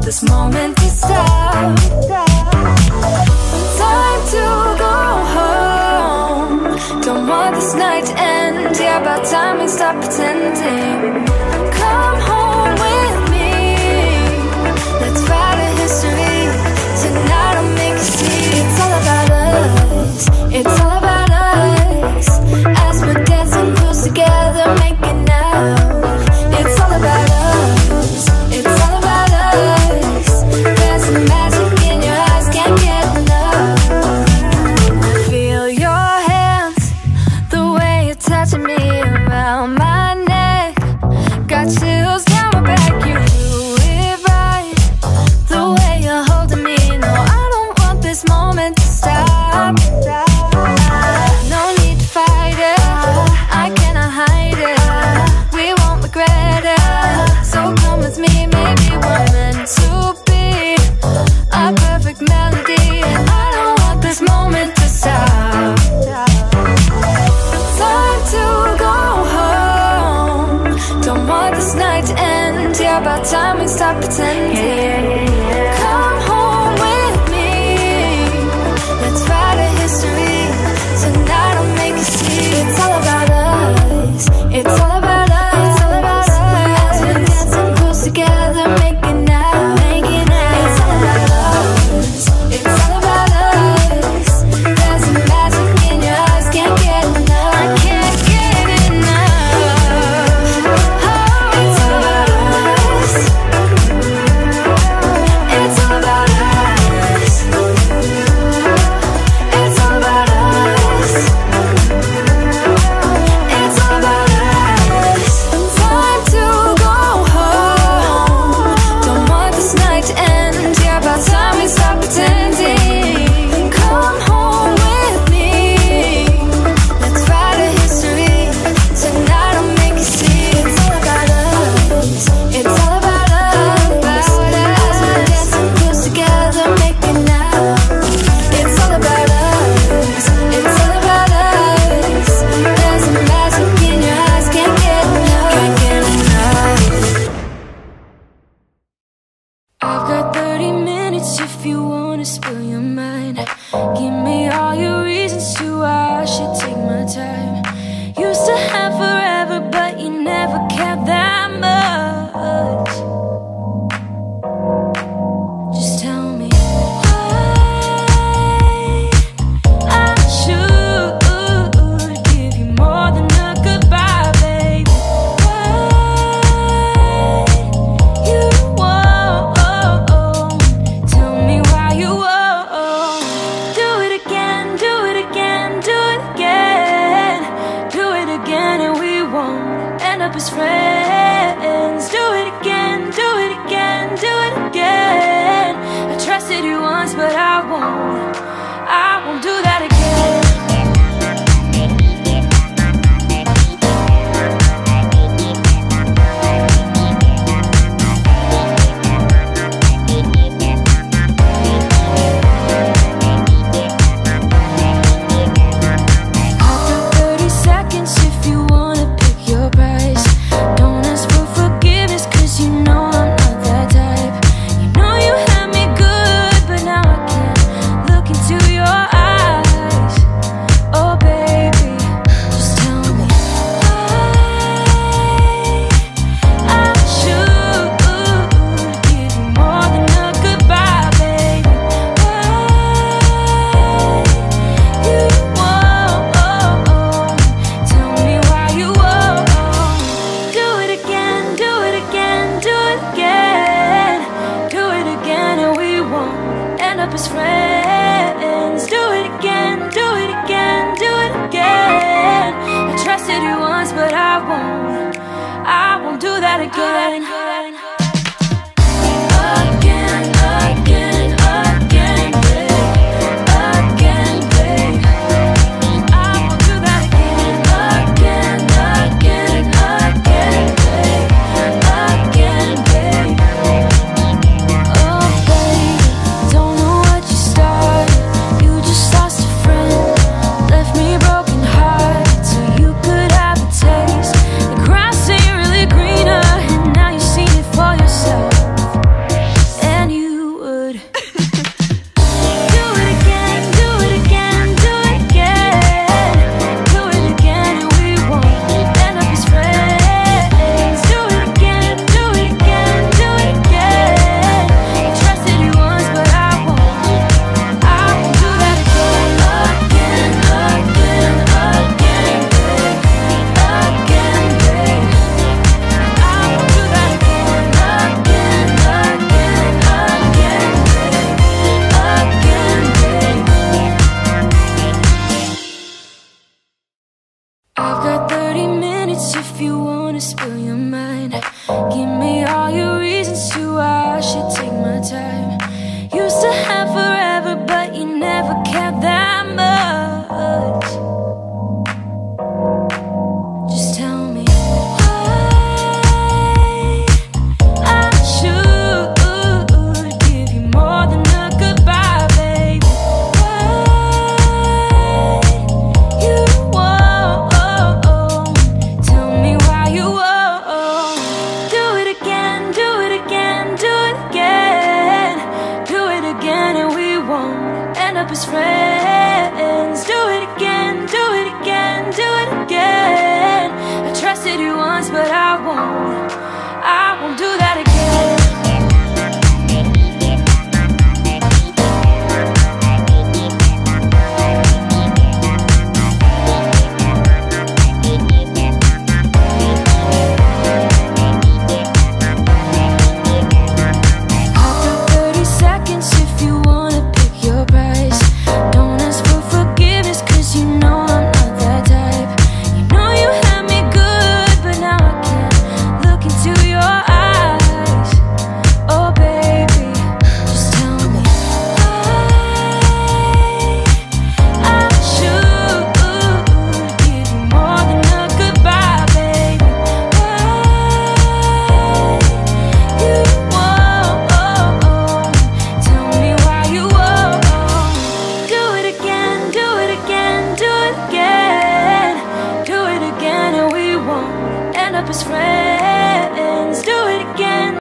this moment to stop. Time to go home. Don't want this night to end. Yeah, about time we stop pretending. Come home with me. Let's write a history. Tonight I'll make you see. It's all about us. It's all about us. As we're dancing close together, making out. It's all about us. It's all about us. There's some magic in your eyes, can't get enough. Feel your hands, the way you're touching me around my neck. Got chills down my back, you do it right. The way you're holding me, no, I don't want this moment to stop. No need to fight it, I cannot hide it. We won't regret it, so come with me. Maybe we're meant to be a perfect melody, and I don't want this moment to stop. Time to go home. Don't want this night to end. Yeah, about time we stop pretending. Come home with me. Let's write a history. Tonight I'll make you see. It's all about us. It's all about us. It's all about us. As we're dancing close together, making out, making out. It's all about us. It's all about us. There's some magic in your eyes, can't get enough. I can't get enough. Oh, it's all about us. It's all about us. It's all about us. It's all about us. Time to go home. Don't want this night to end. Yeah, about time we stop pretending. Come home with me. Let's write a history. Tonight I'll make you see. It's all about us. It's all about us. As we're dancing close together, making out. It's all about us. It's all about us. There's a magic in your eyes, can't get enough. Can't get enough. I've got 30 minutes if you wanna spill your mind. Give me all your reasons to why I should take my time. Used to have forever, but you never cared that much. Just tell me why I should give you more than a goodbye, baby. Why you won't tell me why you won't. Do it again, do it again, do it again. Do it again and we won't end up as friends. Do it again, do it again, do it again. I trusted you once, but I won't do that again. I've got 30 seconds if you wanna pick your price. Don't ask for forgiveness, 'cause you know I'm not that type. You know you had me good, but now I can't look into your eyes. Oh baby, just tell me why I should give you more than a goodbye, baby. Why you won't tell me why you won't. Do it again, do it again, do it again. Do it again and we won't end up as friends. Do it again, do it again, do it again. I trusted you once, but I won't do that again. Again, again, again, babe. Again, babe. I won't do that again. Again, again, again, babe. Again, babe. Oh, babe, don't know what you started. You just lost a friend, left me broken hearted, so you could have a taste. The grass ain't really greener, and now you see my time. Used to have forever, but you never cared that much. Just tell me why I should give you more than a goodbye, baby. Why you won't tell me why you won't. Do it again, do it again, do it again. Do it again and we won't end up as friends. Do it again, do it again, do it again. I trusted you once, but I won't do that again. After 30 seconds, if you wanna pick your price, don't ask for forgiveness, 'cause you know I'm not that type. You know you had me good, but now I can't look into your eyes. Oh baby, just tell me why I should give you more than a goodbye, baby. Why you won't tell me why you won't. Do it again, do it again, do it again. Do it again and we won't end up as friends. Do it again.